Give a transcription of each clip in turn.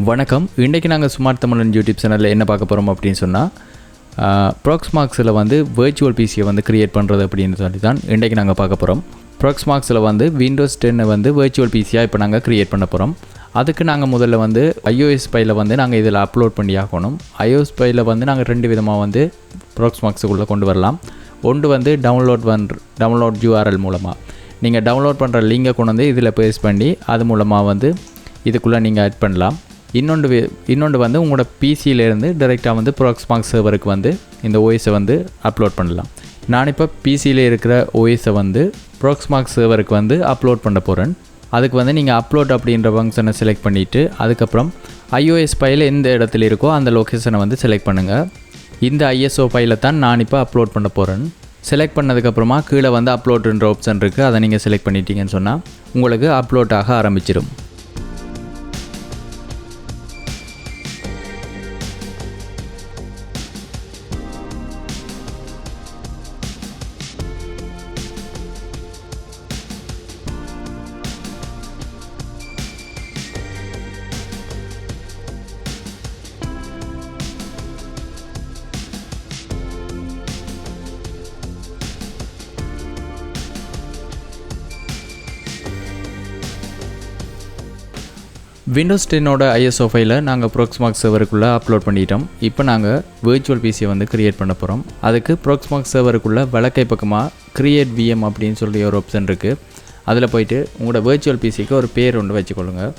வணக்கம். இன்றைக்கி நாங்கள் ஸ்மார்ட் தமிழன் யூடியூப் சேனலில் என்ன பார்க்க போகிறோம் அப்படின்னு சொன்னால், ப்ராக்ஸ்மார்க்ஸில் வந்து வெர்ச்சுவல் பிசியை வந்து க்ரியேட் பண்ணுறது அப்படின்னு சொல்லி தான் இன்றைக்கி நாங்கள் பார்க்க போகிறோம். ப்ராக்ஸ்மார்க்ஸில் வந்து விண்டோஸ் 10 வந்து வெர்ச்சுவல் பிசியாக இப்போ நாங்கள் க்ரியேட் பண்ண போகிறோம். அதுக்கு நாங்கள் முதல்ல வந்து iOS ஃபைலை வந்து நாங்கள் இதில் அப்லோட் பண்ணி ஆகணும். iOS ஃபைலை வந்து நாங்கள் ரெண்டு விதமாக வந்து ப்ராக்ஸ்மார்க்ஸுக்குள்ளே கொண்டு வரலாம். ஒன்று வந்து டவுன்லோட் URL மூலமாக நீங்கள் டவுன்லோட் பண்ணுற லிங்கை கொண்டு வந்து இதில் பேஸ்ட் பண்ணி அது மூலமாக வந்து இதுக்குள்ளே நீங்கள் ஆட் பண்ணலாம். இன்னொன்று வந்து உங்களோட பிசியிலேருந்து டைரெக்டாக வந்து ப்ராக்ஸ்மார்க்ஸ் சர்வருக்கு வந்து இந்த ஓஎஸை வந்து அப்லோட் பண்ணலாம். நான் இப்போ பிசியில் இருக்கிற ஓஎஸை வந்து ப்ராக்ஸ்மார்க்ஸ் சர்வருக்கு வந்து அப்லோட் பண்ண போகிறேன். அதுக்கு வந்து நீங்கள் அப்லோட் அப்படின்ற ஃபங்க்ஷனை செலக்ட் பண்ணிவிட்டு அதுக்கப்புறம் iOS ஃபைல் எந்த இடத்துல இருக்கோ அந்த லொக்கேஷனை வந்து செலக்ட் பண்ணுங்கள். இந்த ISO ஃபைலை தான் நான் இப்போ அப்லோட் பண்ண போகிறேன். செலக்ட் பண்ணதுக்கப்புறமா கீழே வந்து அப்லோடுன்ற ஆப்ஷன் இருக்குது. அதை நீங்கள் செலக்ட் பண்ணிட்டீங்கன்னு சொன்னால் உங்களுக்கு அப்லோட் ஆக ஆரம்பிச்சிடும். விண்டோஸ் 10ஓட ISO ஃபைலை நாங்கள் ப்ராக்ஸ்மார்க்ஸ் சர்வருக்குள்ளே அப்லோட் பண்ணிட்டோம். இப்போ நாங்கள் வெர்ச்சுவல் பிசியை வந்து க்ரியேட் பண்ண போகிறோம். அதுக்கு ப்ராக்ஸ்மார்க்ஸ் சர்வருக்குள்ளே வலக்கை பக்கமாக க்ரியேட் VM அப்படின்னு சொல்லி ஒரு ஆப்ஷன் இருக்குது. அதில் போயிட்டு உங்களோட வெர்ச்சுவல் பிசிக்கு ஒரு பேர் ஒன்று வச்சுக்கொள்ளுங்க.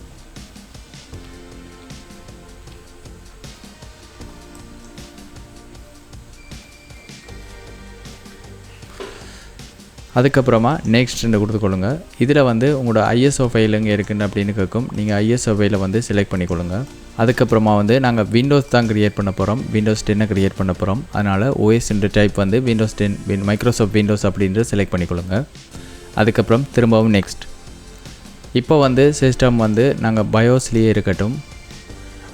அதுக்கப்புறமா நெக்ஸ்ட்னு கொடுத்துக்கொள்ளுங்க. இதில் வந்து உங்களோட ISO ஃபைல் எங்கே இருக்குன்னு அப்படின்னு கேட்கும். நீங்கள் ISO ஃபைலை வந்து செலக்ட் பண்ணிக்கொள்ளுங்க. அதுக்கப்புறமா வந்து நாங்கள் விண்டோஸ் தான் க்ரியேட் பண்ண போகிறோம். விண்டோஸ் 10 க்ரியேட் பண்ண போகிறோம். அதனால் OS டைப் வந்து விண்டோஸ் 10 மைக்ரோசாஃப்ட் விண்டோஸ் அப்படின்ட்டு செலக்ட் பண்ணிக்கொள்ளுங்க. அதுக்கப்புறம் திரும்பவும் நெக்ஸ்ட். இப்போ வந்து சிஸ்டம் வந்து நாங்கள் பயோஸ்லேயே இருக்கட்டும்.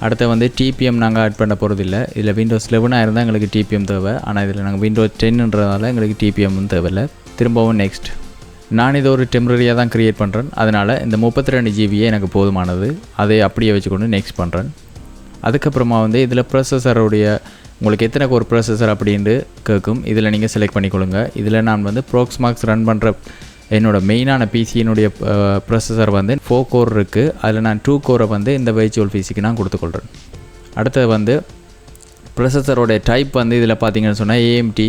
அடுத்து வந்து TPM நாங்கள் ஆட் பண்ண போகிறதில்ல. இதில் விண்டோஸ் 11 இருந்தால் எங்களுக்கு TPM தேவை. ஆனால் இதில் நாங்கள் விண்டோஸ் 10ன்றதால எங்களுக்கு TPM தேவையில்லை. திரும்பவும் நெக்ஸ்ட். நான் இதை ஒரு டெம்பரரியாக தான் க்ரியேட் பண்ணுறேன். அதனால் இந்த 32 GB எனக்கு போதுமானது. அதை அப்படியே வச்சுக்கொண்டு நெக்ஸ்ட் பண்ணுறேன். அதுக்கப்புறமா வந்து இதில் ப்ராசஸருடைய உங்களுக்கு எத்தனை ஒரு ப்ராசஸர் அப்படின்ட்டு கேட்கும். இதில் நீங்கள் செலக்ட் பண்ணிக்கொள்ளுங்க. இதில் நான் வந்து ப்ராக்ஸ்மார்க்ஸ் ரன் பண்ணுற என்னோடய மெயினான பிசியினுடைய ப்ராசஸர் வந்து 4 கோர் இருக்குது. அதில் நான் 2 கோரை வந்து இந்த வெர்ச்சுவல் பிசிக்கு நான் கொடுத்துக்கொள்கிறேன். அடுத்தது வந்து ப்ராசஸரோடைய டைப் வந்து இதில் பார்த்தீங்கன்னு சொன்னால் AMD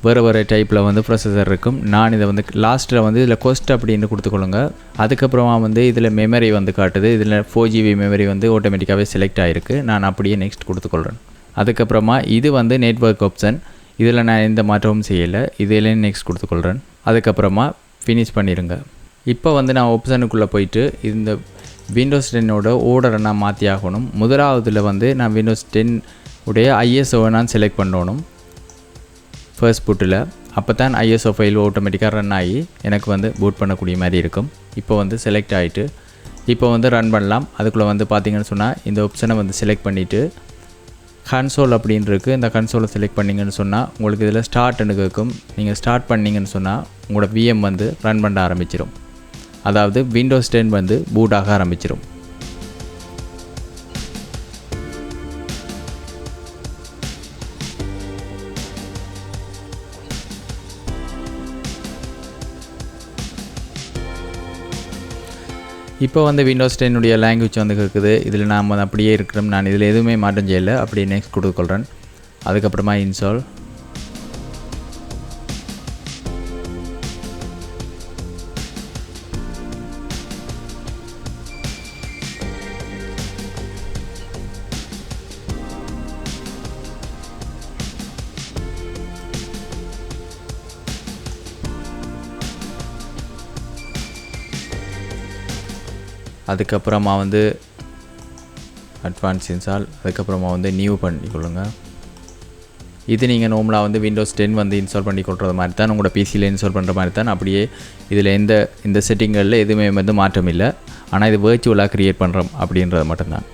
வேறு டைப்பில் வந்து ப்ராசஸர் இருக்கும். நான் இதை வந்து லாஸ்ட்டில் வந்து இதில் கொஸ்ட் அப்படின்னு கொடுத்துக்கொள்ளுங்க. அதுக்கப்புறமா வந்து இதில் மெமரி வந்து காட்டுது. இதில் 4 GB மெமரி வந்து ஆட்டோமேட்டிக்காகவே செலக்ட் ஆகிருக்கு. நான் அப்படியே நெக்ஸ்ட் கொடுத்துக்கொள்கிறேன். அதுக்கப்புறமா இது வந்து நெட்வொர்க் ஆப்ஷன். இதில் நான் எந்த மாற்றமும் செய்யலை. இதில் நெக்ஸ்ட் கொடுத்துக்கொள்கிறேன். அதுக்கப்புறமா ஃபினிஷ் பண்ணிடுங்க. இப்போ வந்து நான் ஆப்ஷனுக்குள்ளே போயிட்டு இந்த விண்டோஸ் 10ஓட ஓர்டரை நான் மாற்றி ஆகணும். முதலாவதில் வந்து நான் விண்டோஸ் 10 உடைய ISOவை நான் செலக்ட் பண்ணணும் ஃபர்ஸ்ட் பூட்டில். அப்போ தான் ISO ஃபைல் ஆட்டோமேட்டிக்காக ரன் ஆகி எனக்கு வந்து பூட் பண்ணக்கூடிய மாதிரி இருக்கும். இப்போ வந்து செலக்ட் ஆகிட்டு இப்போ வந்து ரன் பண்ணலாம். அதுக்குள்ளே வந்து பார்த்திங்கன்னு சொன்னால் இந்த ஆப்ஷனை வந்து செலக்ட் பண்ணிவிட்டு கன்சோல் அப்படின்னு இருக்குது. இந்த கன்சோலை செலக்ட் பண்ணிங்கன்னு சொன்னால் உங்களுக்கு இதில் ஸ்டார்ட்னு கேட்கும். நீங்கள் ஸ்டார்ட் பண்ணிங்கன்னு சொன்னால் உங்களோட VM வந்து ரன் பண்ண ஆரம்பிச்சிடும். அதாவது விண்டோஸ் 10 வந்து பூட் ஆக ஆரம்பிச்சிடும். இப்போ வந்து விண்டோஸ் 10 லாங்குவேஜ் வந்து கேட்குது. இதில் நாம் அப்படியே இருக்கிறோம். நான் இதில் எதுவுமே மாற்றம் செய்யலை. அப்படியே நெக்ஸ்ட் கொடுத்துக்கொள்கிறேன். அதுக்கப்புறமா இன்ஸ்டால். அதுக்கப்புறமா வந்து அட்வான்ஸ் இன்ஸ்டால். அதுக்கப்புறமா வந்து நியூ பண்ணிக்கொள்ளுங்க. இது நீங்கள் நார்மலாக வந்து விண்டோஸ் 10 வந்து இன்ஸ்டால் பண்ணி கொள்கிற மாதிரி தான் உங்களோட பிசியில் இன்ஸ்டால் பண்ணுற மாதிரி தான். அப்படியே இதில் இந்த செட்டிங்களில் எதுவுமே வந்து மாற்றம் இல்லை. ஆனால் இது வெர்ச்சுவலாக க்ரியேட் பண்ணுறோம் அப்படின்றது மட்டும்தான்.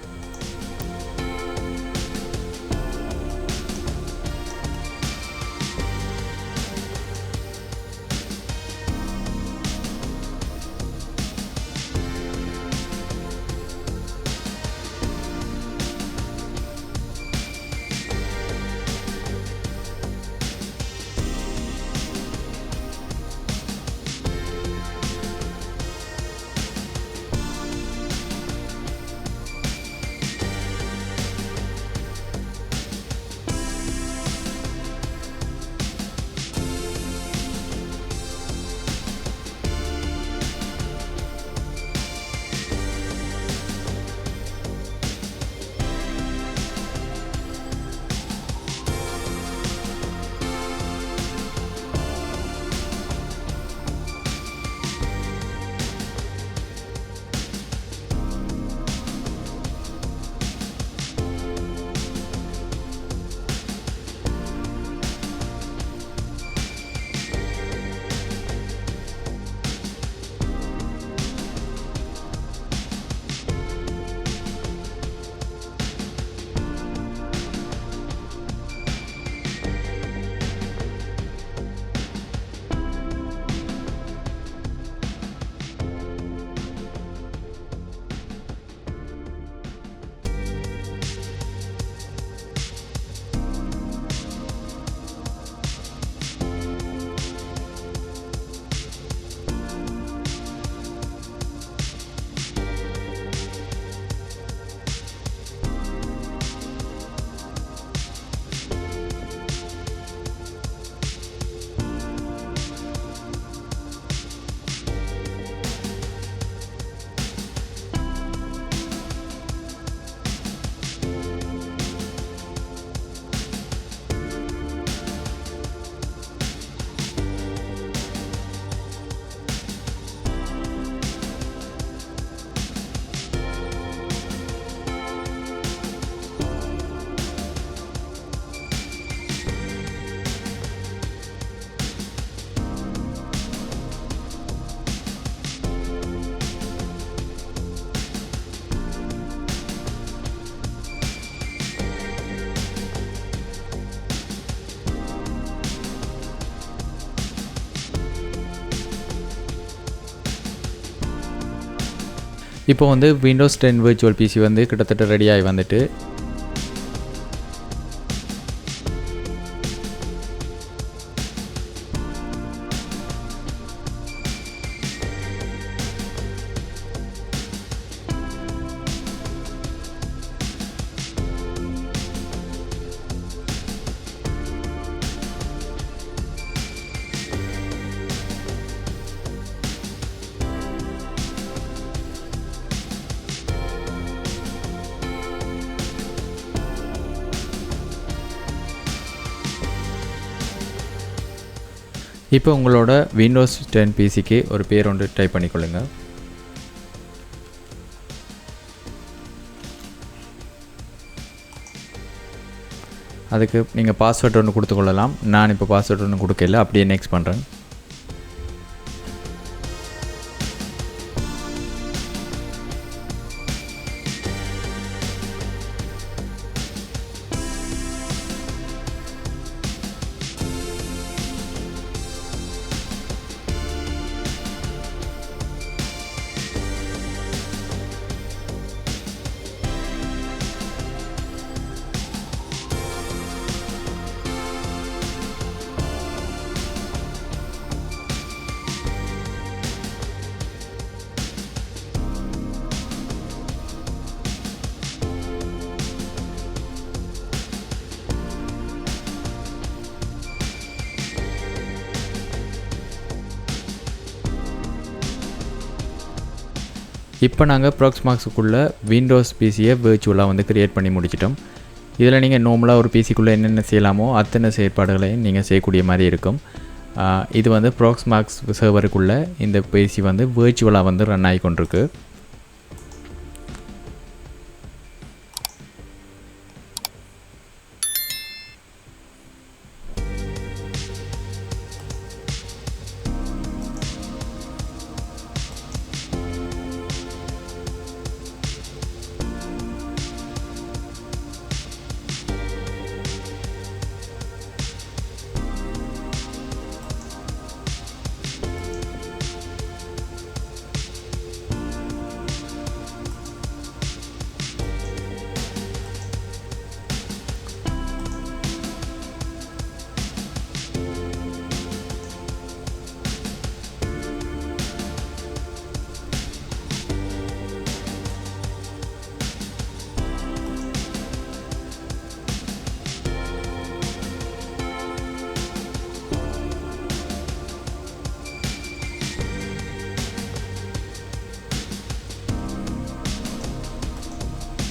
இப்போ வந்து விண்டோஸ் 10 விர்ச்சுவல் பிசி வந்து கிட்டத்தட்ட ரெடியாகி வந்துட்டு இப்போ உங்களோட விண்டோஸ் 10 பிசிக்கு ஒரு பேர் ஒன்று டைப் பண்ணிக்கொள்ளுங்க. அதுக்கு நீங்கள் பாஸ்வேர்ட் ஒன்று கொடுத்துக்கொள்ளலாம். நான் இப்போ பாஸ்வேர்ட் ஒன்று கொடுக்கல, அப்படியே நெக்ஸ்ட் பண்ணுறேன். இப்போ நாங்கள் ப்ராக்ஸ்மாக்ஸுக்குள்ளே விண்டோஸ் பிசியை விர்ச்சுவலாக வந்து க்ரியேட் பண்ணி முடிச்சிட்டோம். இதில் நீங்கள் நார்மலாக ஒரு பிசிக்குள்ளே என்னென்ன செய்யலாமோ அத்தனை செயற்பாடுகளையும் நீங்கள் செய்யக்கூடிய மாதிரி இருக்கும். இது வந்து ப்ராக்ஸ்மாக்ஸ் சர்வருக்குள்ளே இந்த பிசி வந்து விர்ச்சுவலாக வந்து ரன் ஆகி கொண்டிருக்கு.